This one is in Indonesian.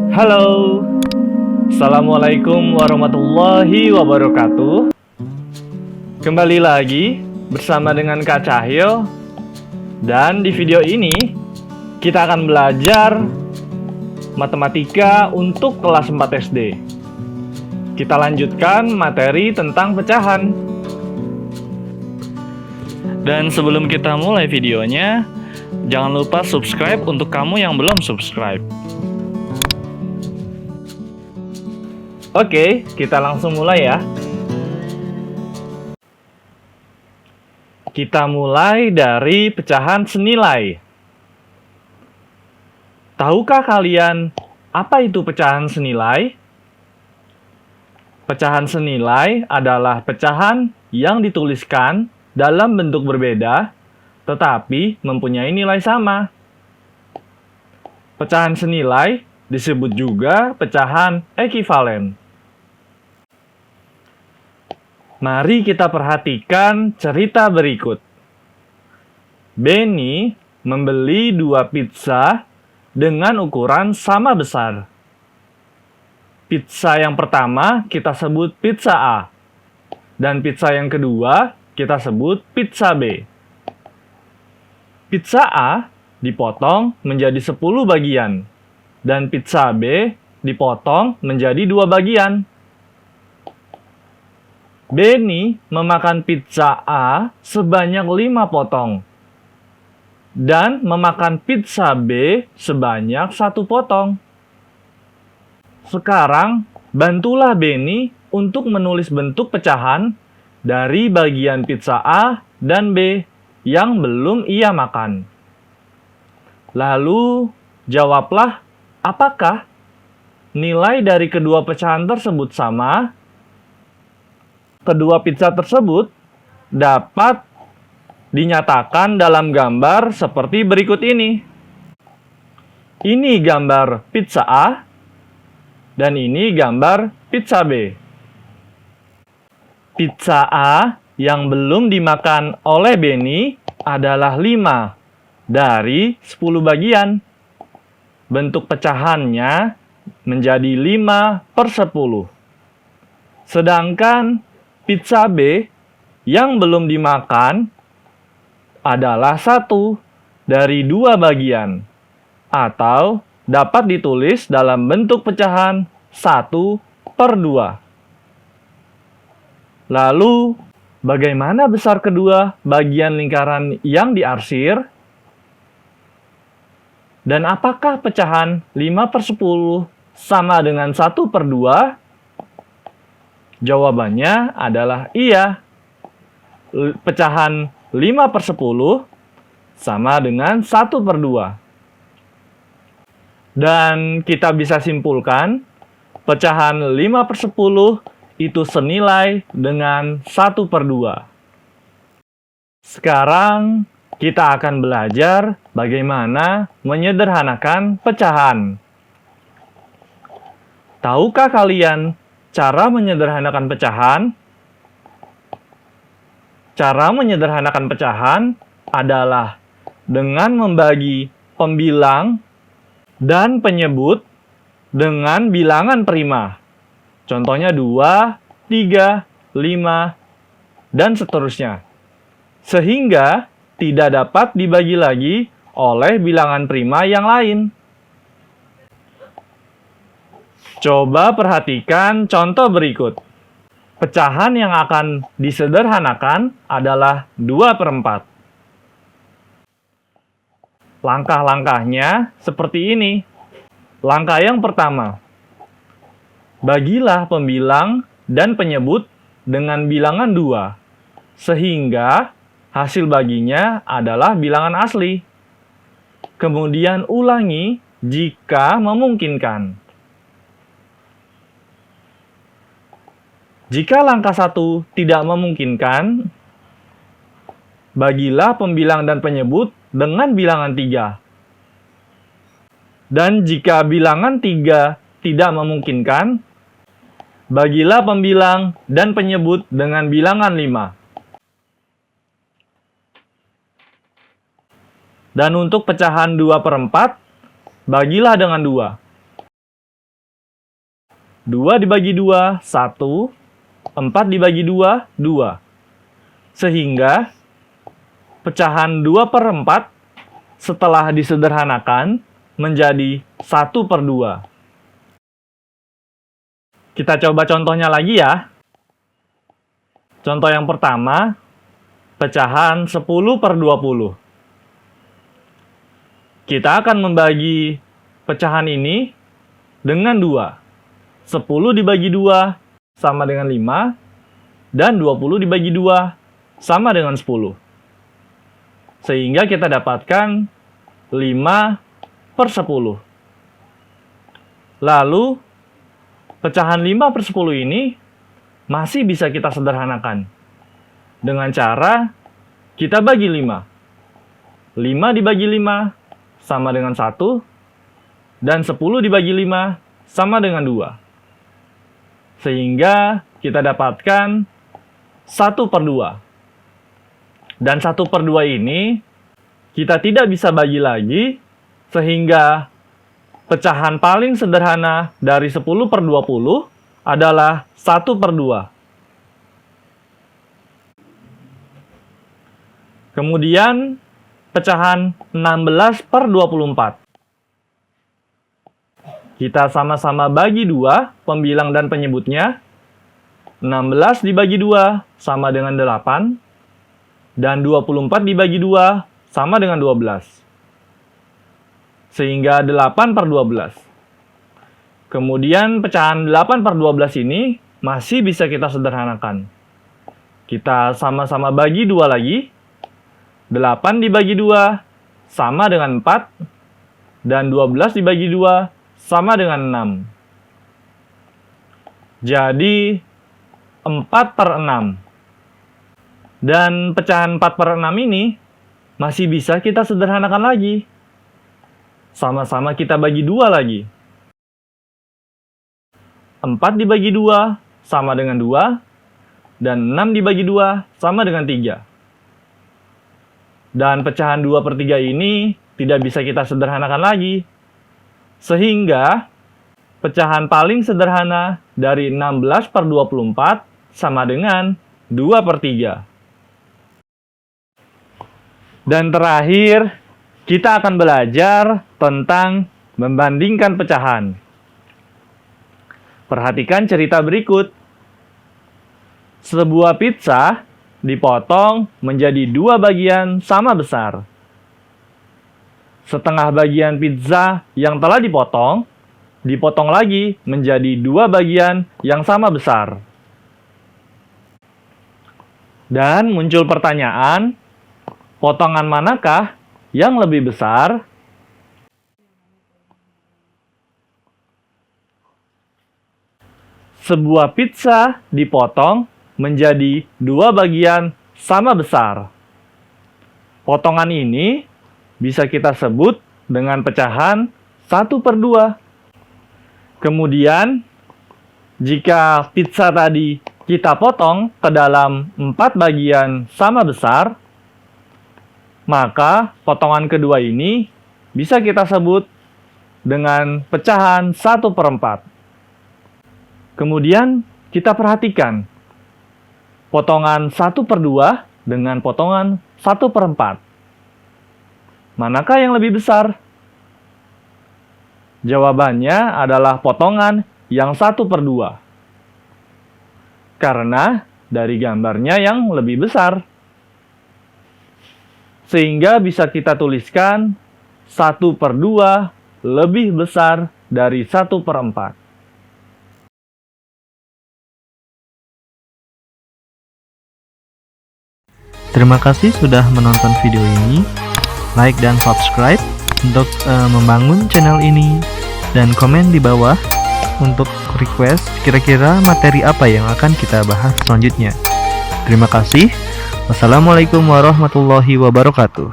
Halo, Assalamualaikum warahmatullahi wabarakatuh. Kembali lagi bersama dengan Kak Cahyo. Dan di video ini kita akan belajar matematika untuk kelas 4 SD. Kita lanjutkan materi tentang pecahan. Dan sebelum kita mulai videonya, jangan lupa subscribe untuk kamu yang belum subscribe. Oke, kita langsung mulai ya. Kita mulai dari pecahan senilai. Tahukah kalian apa itu pecahan senilai? Pecahan senilai adalah pecahan yang dituliskan dalam bentuk berbeda, tetapi mempunyai nilai sama. Pecahan senilai disebut juga pecahan ekivalen. Mari kita perhatikan cerita berikut. Benny membeli 2 pizza dengan ukuran sama besar. Pizza yang pertama kita sebut pizza A, dan pizza yang kedua kita sebut pizza B. Pizza A dipotong menjadi 10 bagian, dan pizza B dipotong menjadi 2 bagian. Benny memakan pizza A sebanyak 5 potong, dan memakan pizza B sebanyak 1 potong. Sekarang, bantulah Benny untuk menulis bentuk pecahan dari bagian pizza A dan B yang belum ia makan. Lalu, jawablah, apakah nilai dari kedua pecahan tersebut sama? Kedua pizza tersebut dapat dinyatakan dalam gambar seperti berikut ini. Ini gambar pizza A, dan ini gambar pizza B. Pizza A yang belum dimakan oleh Benny adalah 5 dari 10 bagian. Bentuk pecahannya menjadi 5/10. Sedangkan pizza B yang belum dimakan adalah 1 dari 2 bagian, atau dapat ditulis dalam bentuk pecahan 1/2. Lalu, bagaimana besar kedua bagian lingkaran yang diarsir? Dan apakah pecahan 5/10 sama dengan 1/2? Jawabannya adalah iya. Pecahan 5/10 sama dengan 1/2. Dan kita bisa simpulkan, pecahan 5/10 itu senilai dengan 1/2. Sekarang, kita akan belajar bagaimana menyederhanakan pecahan. Tahukah kalian cara menyederhanakan pecahan? Cara menyederhanakan pecahan adalah dengan membagi pembilang dan penyebut dengan bilangan prima. Contohnya 2, 3, 5, dan seterusnya. Sehingga tidak dapat dibagi lagi oleh bilangan prima yang lain. Coba perhatikan contoh berikut. Pecahan yang akan disederhanakan adalah 2/4. Langkah-langkahnya seperti ini. Langkah yang pertama, bagilah pembilang dan penyebut dengan bilangan 2, sehingga hasil baginya adalah bilangan asli. Kemudian ulangi jika memungkinkan. Jika langkah 1 tidak memungkinkan, bagilah pembilang dan penyebut dengan bilangan 3. Dan jika bilangan 3 tidak memungkinkan, bagilah pembilang dan penyebut dengan bilangan 5. Dan untuk pecahan 2/4, bagilah dengan 2. 2 dibagi 2, 1. 4 dibagi 2, 2. Sehingga pecahan 2/4 setelah disederhanakan menjadi 1/2. Kita coba contohnya lagi ya. Contoh yang pertama, pecahan 10/20. Kita akan membagi pecahan ini dengan 2. 10 dibagi 2 sama dengan 5, dan 20 dibagi 2 sama dengan 10. Sehingga kita dapatkan 5/10. Lalu, pecahan 5/10 ini masih bisa kita sederhanakan dengan cara kita bagi 5. 5 dibagi 5 sama dengan 1, dan 10 dibagi 5 sama dengan 2. Sehingga kita dapatkan 1/2. Dan 1/2 ini kita tidak bisa bagi lagi, sehingga pecahan paling sederhana dari 10/20 adalah 1/2. Kemudian pecahan 16/24. Kita sama-sama bagi 2 pembilang dan penyebutnya. 16 dibagi 2 sama dengan 8. Dan 24 dibagi 2 sama dengan 12. Sehingga 8/12. Kemudian pecahan 8/12 ini masih bisa kita sederhanakan. Kita sama-sama bagi 2 lagi. 8 dibagi 2 sama dengan 4. Dan 12 dibagi 2 sama dengan 6. Jadi 4/6. Dan pecahan 4/6 ini masih bisa kita sederhanakan lagi. Sama-sama kita bagi 2 lagi. 4 dibagi 2 sama dengan 2. Dan 6 dibagi 2 sama dengan 3. Dan pecahan 2/3 ini tidak bisa kita sederhanakan lagi. Sehingga pecahan paling sederhana dari 16/24 sama dengan 2/3. Dan terakhir, kita akan belajar tentang membandingkan pecahan. Perhatikan cerita berikut. Sebuah pizza dipotong menjadi 2 bagian sama besar. Setengah bagian pizza yang telah dipotong lagi menjadi 2 bagian yang sama besar. Dan muncul pertanyaan, potongan manakah yang lebih besar? Sebuah pizza dipotong menjadi 2 bagian sama besar. Potongan ini bisa kita sebut dengan pecahan 1/2. Kemudian, jika pizza tadi kita potong ke dalam 4 bagian sama besar, maka potongan kedua ini bisa kita sebut dengan pecahan 1/4. Kemudian, kita perhatikan potongan 1/2 dengan potongan 1/4. Manakah yang lebih besar? Jawabannya adalah potongan yang 1/2. Karena dari gambarnya yang lebih besar. Sehingga bisa kita tuliskan 1/2 lebih besar dari 1/4. Terima kasih sudah menonton video ini. Like dan subscribe untuk membangun channel ini, dan komen di bawah untuk request kira-kira materi apa yang akan kita bahas selanjutnya. Terima kasih. Wassalamualaikum warahmatullahi wabarakatuh.